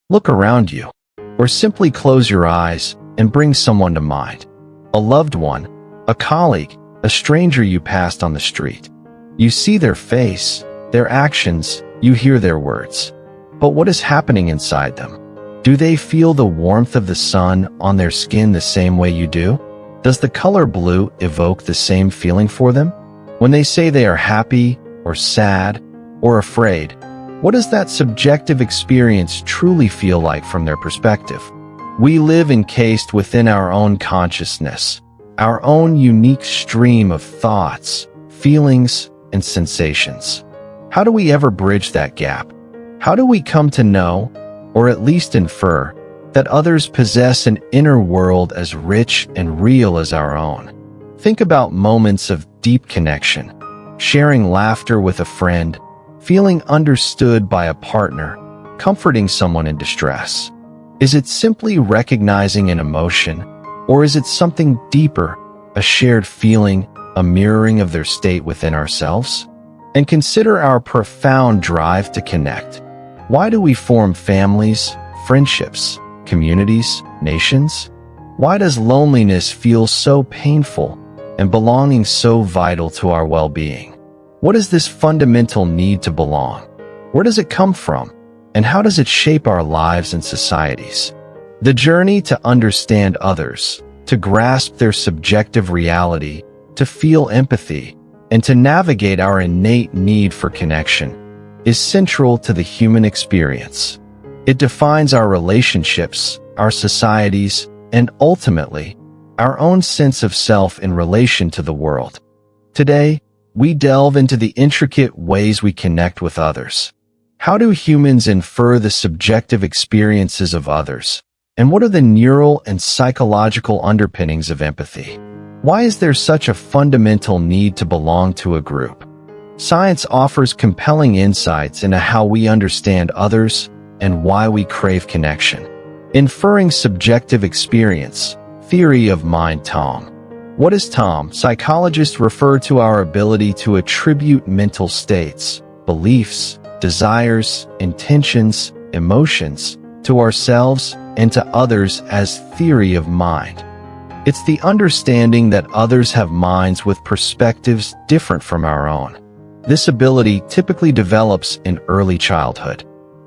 Look around you, or simply close your eyes and bring someone to mind. A loved one, a colleague, a stranger you passed on the street. You see their face, their actions, you hear their words. But what is happening inside them? Do they feel the warmth of the sun on their skin the same way you do? Does the color blue evoke the same feeling for them? When they say they are happy, or sad, or afraid, what does that subjective experience truly feel like from their perspective? We live encased within our own consciousness, our own unique stream of thoughts, feelings, and sensations. How do we ever bridge that gap? How do we come to know, or at least infer, that others possess an inner world as rich and real as our own? Think about moments of deep connection, sharing laughter with a friend, feeling understood by a partner, comforting someone in distress. Is it simply recognizing an emotion, or is it something deeper, a shared feeling, a mirroring of their state within ourselves? And consider our profound drive to connect. Why do we form families, friendships, communities, nations? Why does loneliness feel so painful and belonging so vital to our well-being? What is this fundamental need to belong? Where does it come from? And how does it shape our lives and societies? The journey to understand others, to grasp their subjective reality, to feel empathy, and to navigate our innate need for connection is central to the human experience. It defines our relationships, our societies, and ultimately, our own sense of self in relation to the world. Today, we delve into the intricate ways we connect with others. How do humans infer the subjective experiences of others? And what are the neural and psychological underpinnings of empathy? Why is there such a fundamental need to belong to a group? Science offers compelling insights into how we understand others and why we crave connection. Inferring subjective experience, theory of mind TOM. What is TOM? Psychologists refer to our ability to attribute mental states, beliefs, desires, intentions, emotions to ourselves and to others as theory of mind. It's the understanding that others have minds with perspectives different from our own. This ability typically develops in early childhood.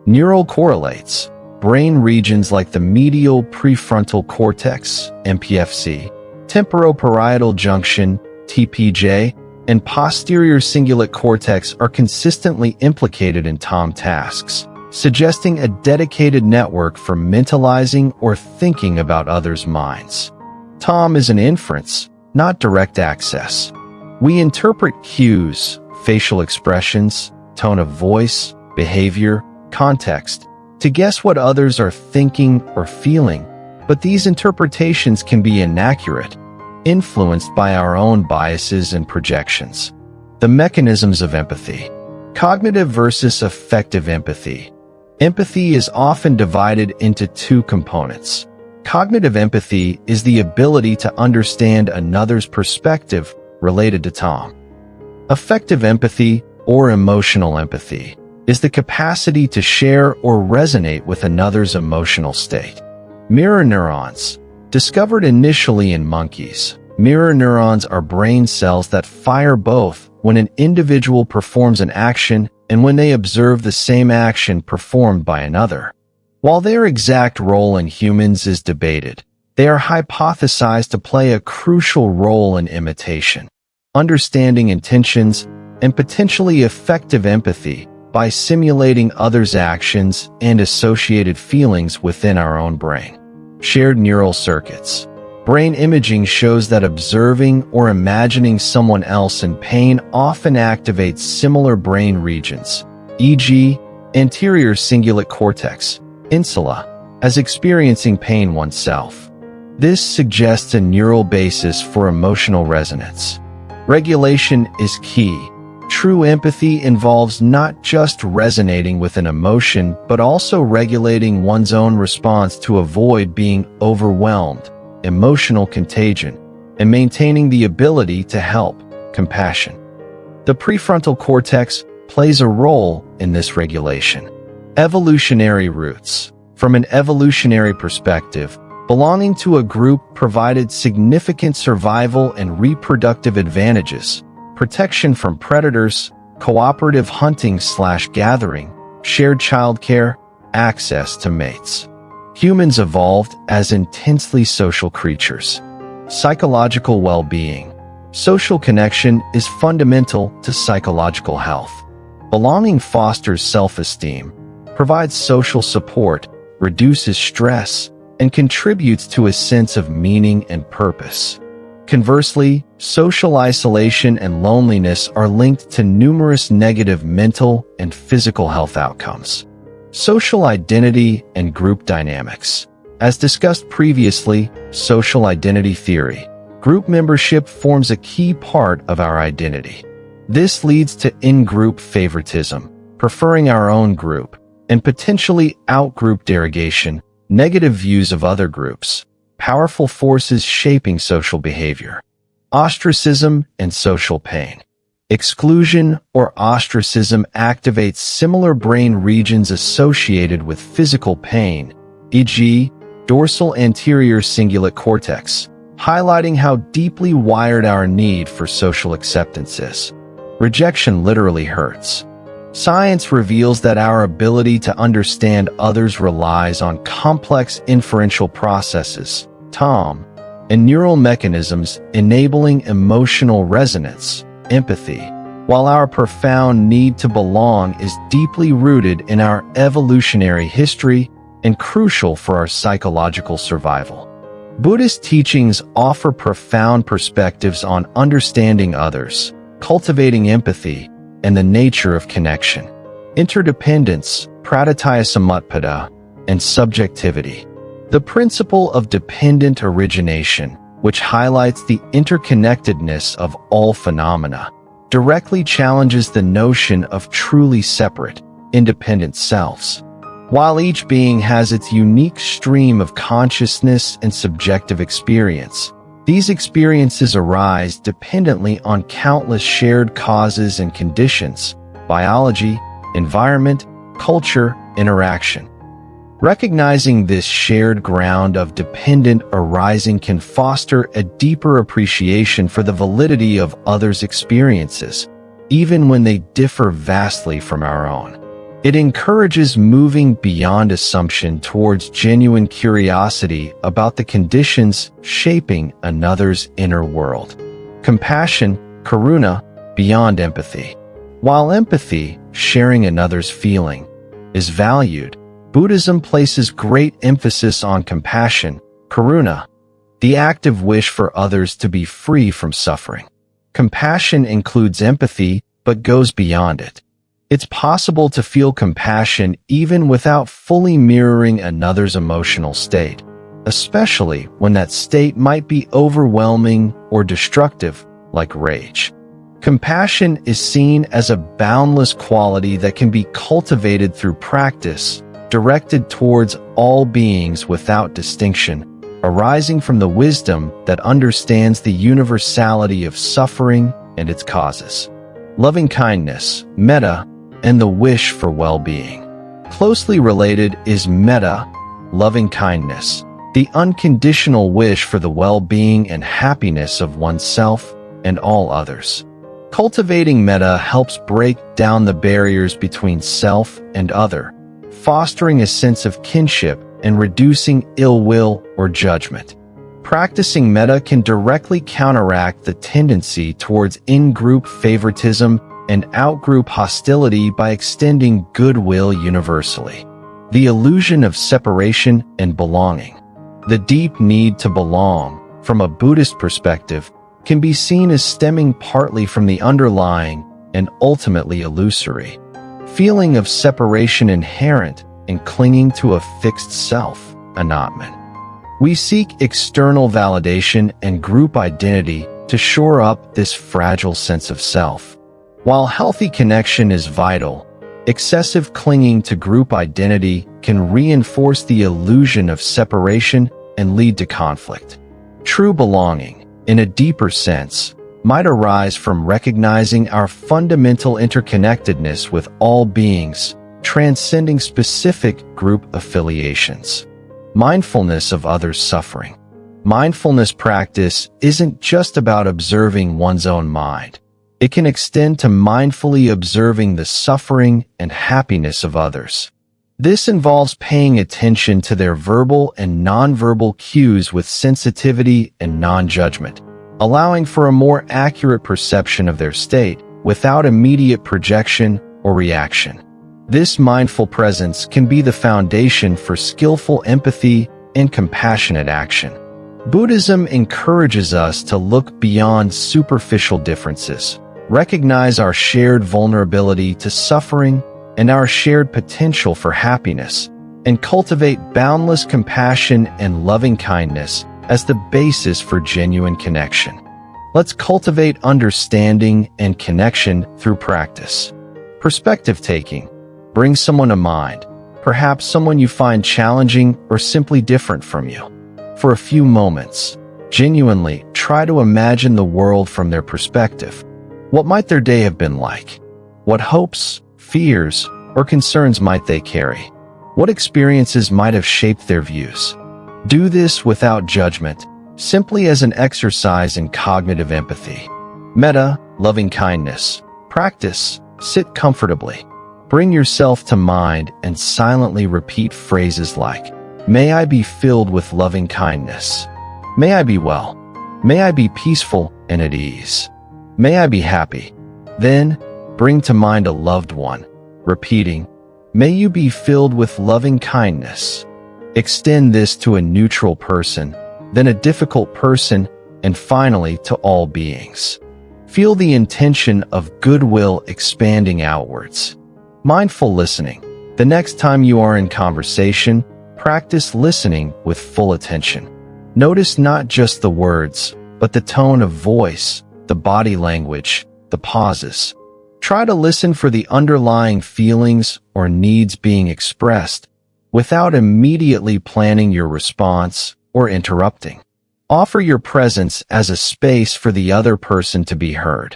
Neural correlates, brain regions like the medial prefrontal cortex, MPFC, temporoparietal junction, TPJ, and posterior cingulate cortex are consistently implicated in TOM tasks, suggesting a dedicated network for mentalizing or thinking about others' minds. TOM is an inference, not direct access. We interpret cues, facial expressions, tone of voice, behavior, context, to guess what others are thinking or feeling, but these interpretations can be inaccurate, influenced by our own biases and projections. The mechanisms of empathy. Cognitive versus affective empathy. Empathy is often divided into two components. Cognitive empathy is the ability to understand another's perspective related to TOM. Affective empathy, or emotional empathy, is the capacity to share or resonate with another's emotional state. Mirror neurons. Discovered initially in monkeys, mirror neurons are brain cells that fire both when an individual performs an action and when they observe the same action performed by another. While their exact role in humans is debated, they are hypothesized to play a crucial role in imitation, understanding intentions, and potentially effective empathy by simulating others' actions and associated feelings within our own brain. Shared neural circuits. Brain imaging shows that observing or imagining someone else in pain often activates similar brain regions, e.g., anterior cingulate cortex, insula, as experiencing pain oneself. This suggests a neural basis for emotional resonance. Regulation is key. True empathy involves not just resonating with an emotion, but also regulating one's own response to avoid being overwhelmed, emotional contagion, and maintaining the ability to help, compassion. The prefrontal cortex plays a role in this regulation. Evolutionary roots. From an evolutionary perspective, belonging to a group provided significant survival and reproductive advantages, protection from predators, cooperative hunting/gathering, shared childcare, access to mates. Humans evolved as intensely social creatures. Psychological well-being. Social connection is fundamental to psychological health. Belonging fosters self-esteem, provides social support, reduces stress, and contributes to a sense of meaning and purpose. Conversely, social isolation and loneliness are linked to numerous negative mental and physical health outcomes. Social identity and group dynamics. As discussed previously, social identity theory. Group membership forms a key part of our identity. This leads to in-group favoritism, preferring our own group, and potentially out-group derogation, negative views of other groups, powerful forces shaping social behavior. Ostracism and social pain. Exclusion or ostracism activates similar brain regions associated with physical pain, e.g., dorsal anterior cingulate cortex, highlighting how deeply wired our need for social acceptance is. Rejection literally hurts. Science reveals that our ability to understand others relies on complex inferential processes, TOM, and neural mechanisms enabling emotional resonance, empathy, while our profound need to belong is deeply rooted in our evolutionary history and crucial for our psychological survival. Buddhist teachings offer profound perspectives on understanding others, cultivating empathy, and the nature of connection. Interdependence, pratityasamutpada, and subjectivity. The principle of dependent origination, which highlights the interconnectedness of all phenomena, directly challenges the notion of truly separate, independent selves. While each being has its unique stream of consciousness and subjective experience, these experiences arise dependently on countless shared causes and conditions: biology, environment, culture, interaction. Recognizing this shared ground of dependent arising can foster a deeper appreciation for the validity of others' experiences, even when they differ vastly from our own. It encourages moving beyond assumption towards genuine curiosity about the conditions shaping another's inner world. Compassion, karuna, beyond empathy. While empathy, sharing another's feeling, is valued, Buddhism places great emphasis on compassion, karuna, the active wish for others to be free from suffering. Compassion includes empathy, but goes beyond it. It's possible to feel compassion even without fully mirroring another's emotional state, especially when that state might be overwhelming or destructive, like rage. Compassion is seen as a boundless quality that can be cultivated through practice, directed towards all beings without distinction, arising from the wisdom that understands the universality of suffering and its causes. Loving-kindness, metta, and the wish for well-being. Closely related is metta, loving-kindness, the unconditional wish for the well-being and happiness of oneself and all others. Cultivating metta helps break down the barriers between self and other, fostering a sense of kinship and reducing ill will or judgment. Practicing metta can directly counteract the tendency towards in-group favoritism and out-group hostility by extending goodwill universally. The illusion of separation and belonging. The deep need to belong, from a Buddhist perspective, can be seen as stemming partly from the underlying and ultimately illusory feeling of separation inherent in clinging to a fixed self, Anatman. We seek external validation and group identity to shore up this fragile sense of self. While healthy connection is vital, excessive clinging to group identity can reinforce the illusion of separation and lead to conflict. True belonging, in a deeper sense, might arise from recognizing our fundamental interconnectedness with all beings, transcending specific group affiliations. Mindfulness of others' suffering. Mindfulness practice isn't just about observing one's own mind. It can extend to mindfully observing the suffering and happiness of others. This involves paying attention to their verbal and nonverbal cues with sensitivity and non-judgment, allowing for a more accurate perception of their state without immediate projection or reaction. This mindful presence can be the foundation for skillful empathy and compassionate action. Buddhism encourages us to look beyond superficial differences, recognize our shared vulnerability to suffering and our shared potential for happiness, and cultivate boundless compassion and loving-kindness as the basis for genuine connection. Let's cultivate understanding and connection through practice. Perspective taking. Bring someone to mind, perhaps someone you find challenging or simply different from you. For a few moments, genuinely try to imagine the world from their perspective. What might their day have been like? What hopes, fears, or concerns might they carry? What experiences might have shaped their views? Do this without judgment, simply as an exercise in cognitive empathy. Metta, loving kindness. Practice, sit comfortably. Bring yourself to mind and silently repeat phrases like, "May I be filled with loving kindness. May I be well. May I be peaceful and at ease. May I be happy." Then, bring to mind a loved one, repeating, "May you be filled with loving kindness." Extend this to a neutral person, then a difficult person, and finally to all beings. Feel the intention of goodwill expanding outwards. Mindful listening. The next time you are in conversation, practice listening with full attention. Notice not just the words, but the tone of voice, the body language, the pauses. Try to listen for the underlying feelings or needs being expressed without immediately planning your response or interrupting. Offer your presence as a space for the other person to be heard.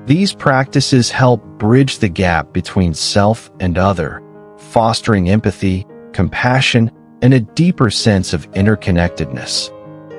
These practices help bridge the gap between self and other, fostering empathy, compassion, and a deeper sense of interconnectedness.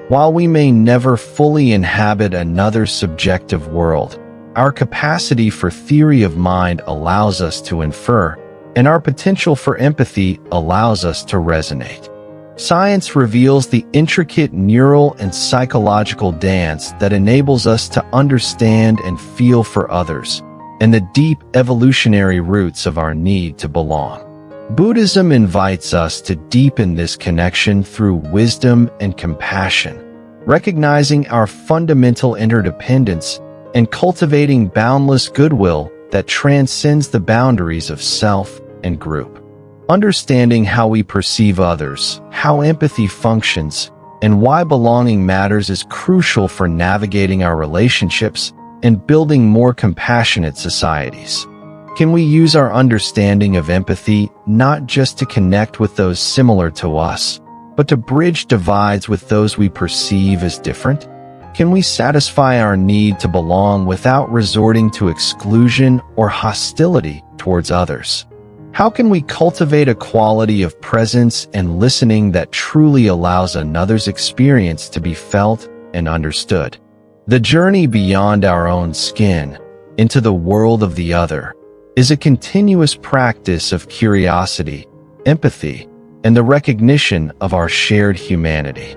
While we may never fully inhabit another's subjective world, our capacity for theory of mind allows us to infer, and our potential for empathy allows us to resonate. Science reveals the intricate neural and psychological dance that enables us to understand and feel for others, and the deep evolutionary roots of our need to belong. Buddhism invites us to deepen this connection through wisdom and compassion, recognizing our fundamental interdependence and cultivating boundless goodwill that transcends the boundaries of self and group. Understanding how we perceive others, how empathy functions, and why belonging matters is crucial for navigating our relationships and building more compassionate societies. Can we use our understanding of empathy not just to connect with those similar to us, but to bridge divides with those we perceive as different? Can we satisfy our need to belong without resorting to exclusion or hostility towards others? How can we cultivate a quality of presence and listening that truly allows another's experience to be felt and understood? The journey beyond our own skin, into the world of the other, is a continuous practice of curiosity, empathy, and the recognition of our shared humanity.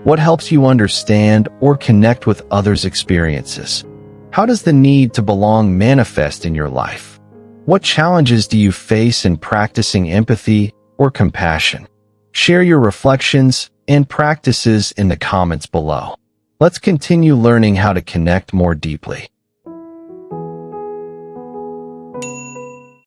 What helps you understand or connect with others' experiences? How does the need to belong manifest in your life? What challenges do you face in practicing empathy or compassion? Share your reflections and practices in the comments below. Let's continue learning how to connect more deeply.